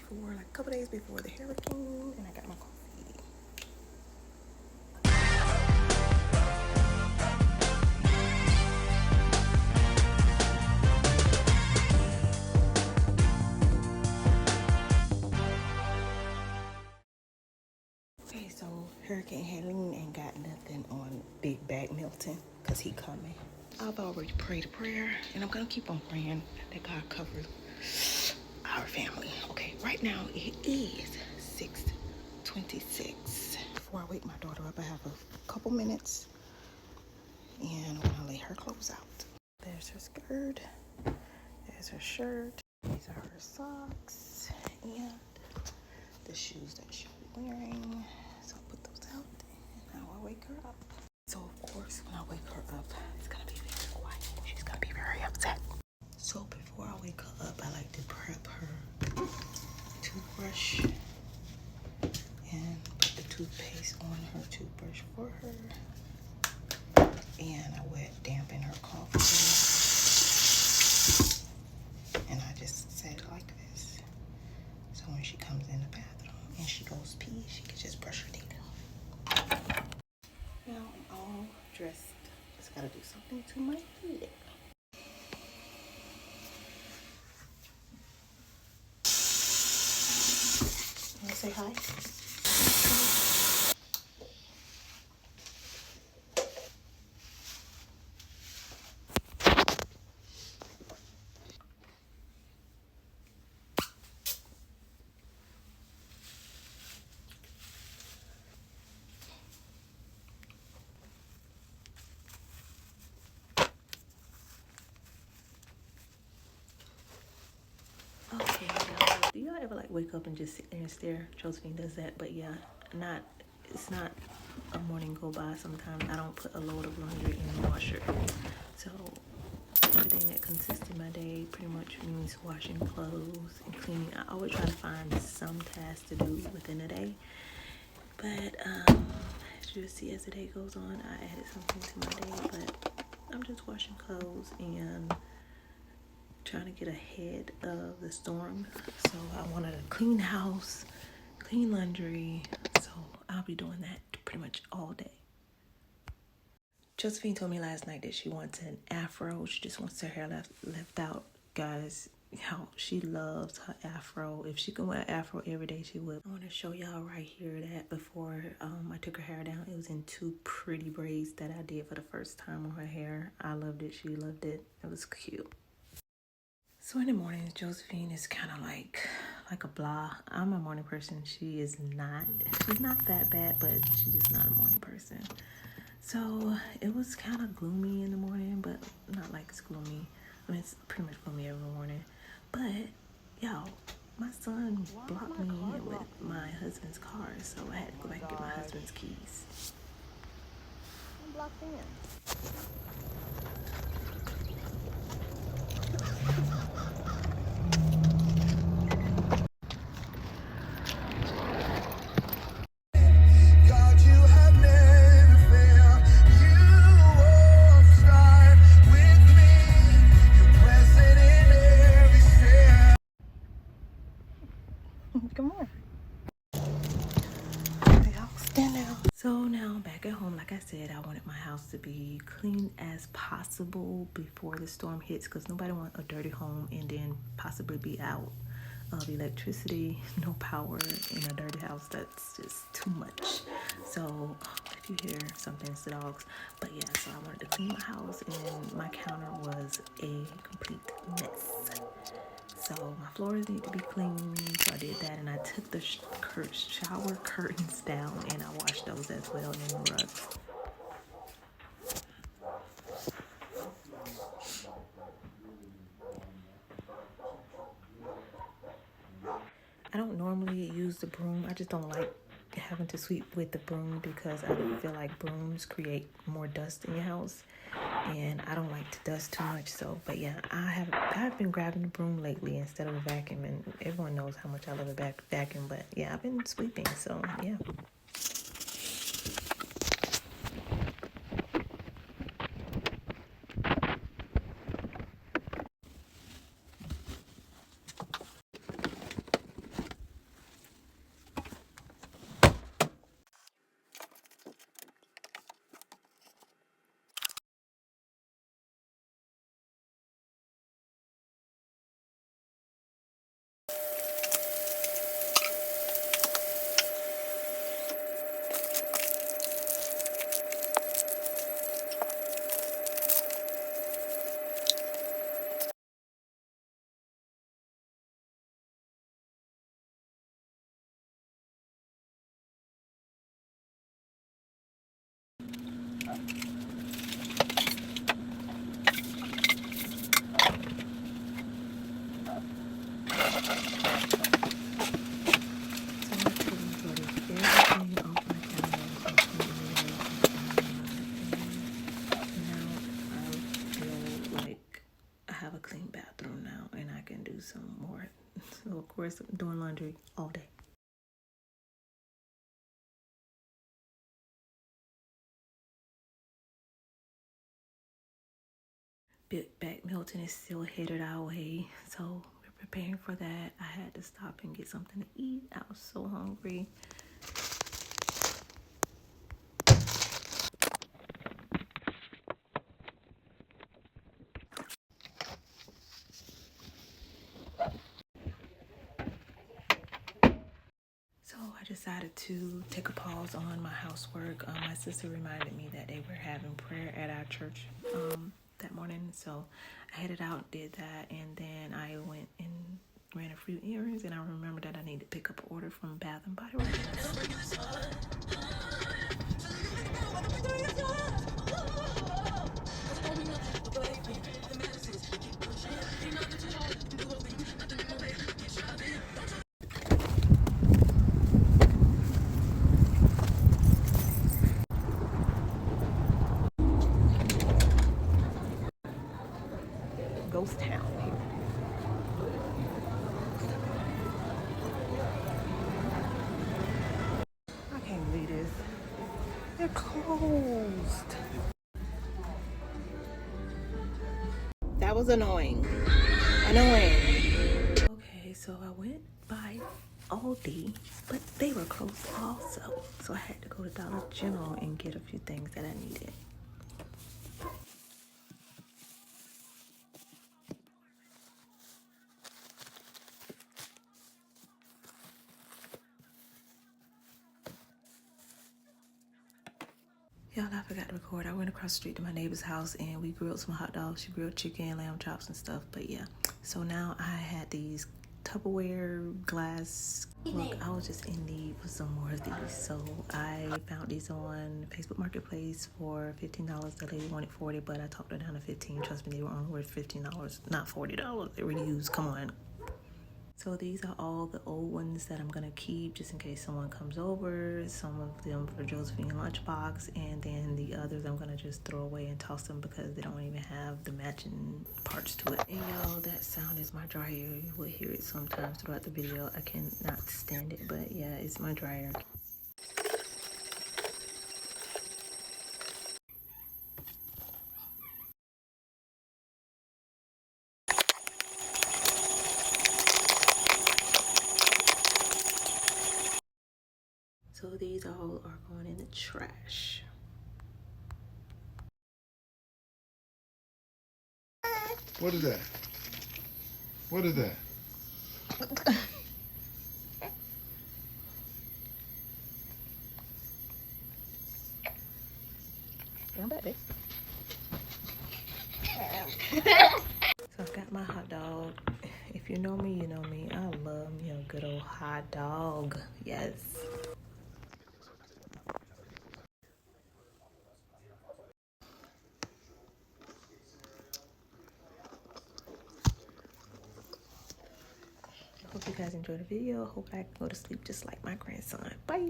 before, like a couple days before the hurricane, and I got my coffee. Okay, so Hurricane Helene ain't got nothing on Big Bag Milton, because he coming. I've already prayed a prayer, and I'm going to keep on praying that God covers our family. Okay, right now it is 6:26. Before I wake my daughter up, I have a couple minutes, and I'm going to lay her clothes out. There's her skirt, there's her shirt, these are her socks, and the shoes that she'll be wearing. So I'll put those out, and now I'll wake her up. So of course, when I wake her up, it's gonna be very quiet. She's gonna be very upset. So before I wake her up, I like to prep her toothbrush and put the toothpaste on her toothbrush for her. And I dampen her coffee. And I just set it like this. So when she comes in the bathroom and she goes pee, she can just brush her teeth. Now I'm all dressed. Just gotta do something to my head. Wanna say hi? Okay, y'all. Do y'all ever like wake up and just sit there and stare? Josephine does that, but yeah, it's not a morning go by sometimes. I don't put a load of laundry in the washer. So everything that consists of my day pretty much means washing clothes and cleaning. I always try to find some task to do within the day. But as you see, as the day goes on, I added something to my day, but I'm just washing clothes and trying to get ahead of the storm. So I wanted a clean house, clean laundry. So I'll be doing that pretty much all day. Josephine told me last night that she wants an afro. She just wants her hair left out. Guys, how she loves her afro. If she could wear an afro every day, she would. I want to show y'all right here that before I took her hair down, it was in 2 pretty braids that I did for the first time on her hair. I loved it. She loved it. It was cute. So in the mornings, Josephine is kind of like a blah. I'm a morning person. She is not. She's not that bad, but she's just not a morning person. So it was kind of gloomy in the morning, but not like it's gloomy. I mean, it's pretty much gloomy every morning. But, y'all, my son blocked me in with my husband's car, so I had to go back and get my husband's keys. I'm blocked in. Come on. Stand down. So now back at home, like I said, I wanted my house to be clean as possible before the storm hits, because nobody wants a dirty home and then possibly be out of electricity, no power in a dirty house. That's just too much. So if you hear something, it's the dogs. But yeah, so I wanted to clean my house, and my counter was a complete mess. So my floors need to be clean, so I did that, and I took the shower curtains down, and I washed those as well, and the rugs. I don't normally use the broom. I just don't like having to sweep with the broom, because I feel like brooms create more dust in your house, and I don't like to dust too much. So, but yeah, I've been grabbing the broom lately instead of a vacuum, and everyone knows how much I love a vacuum. But yeah, I've been sweeping. So yeah. Clean bathroom now, and I can do some more. So of course I'm doing laundry all day. Big Back Milton is still headed our way, so we're preparing for that. I had to stop and get something to eat. I was so hungry. So I decided to take a pause on my housework. My sister reminded me that they were having prayer at our church that morning. So I headed out, did that, and then I went and ran a few errands, and I remembered that I need to pick up an order from Bath and Body Works. Ghost town here. I can't believe this. They're closed. That was annoying. Okay, so I went by Aldi, but they were closed also. So I had to go to Dollar General and get a few things that I needed. Y'all, I forgot to record. I went across the street to my neighbor's house and we grilled some hot dogs. She grilled chicken, lamb chops and stuff. But yeah, so now I had these Tupperware glass. Look, I was just in need for some more of these. So I found these on Facebook Marketplace for $15. The lady wanted $40, but I talked her down to $15. Trust me, they were only worth $15, not $40. They were used. Come on. So these are all the old ones that I'm gonna keep just in case someone comes over. Some of them for Josephine lunchbox, and then the others I'm gonna just throw away and toss them because they don't even have the matching parts to it. And y'all, that sound is my dryer. You will hear it sometimes throughout the video. I cannot stand it, but yeah, it's my dryer. So these all are going in the trash. What is that? What is that? I'm back there. So I've got my hot dog. If you know me, you know me. I love me a good old hot dog. Yes. Hope you guys enjoyed the video. Hope I can go to sleep just like my grandson. Bye.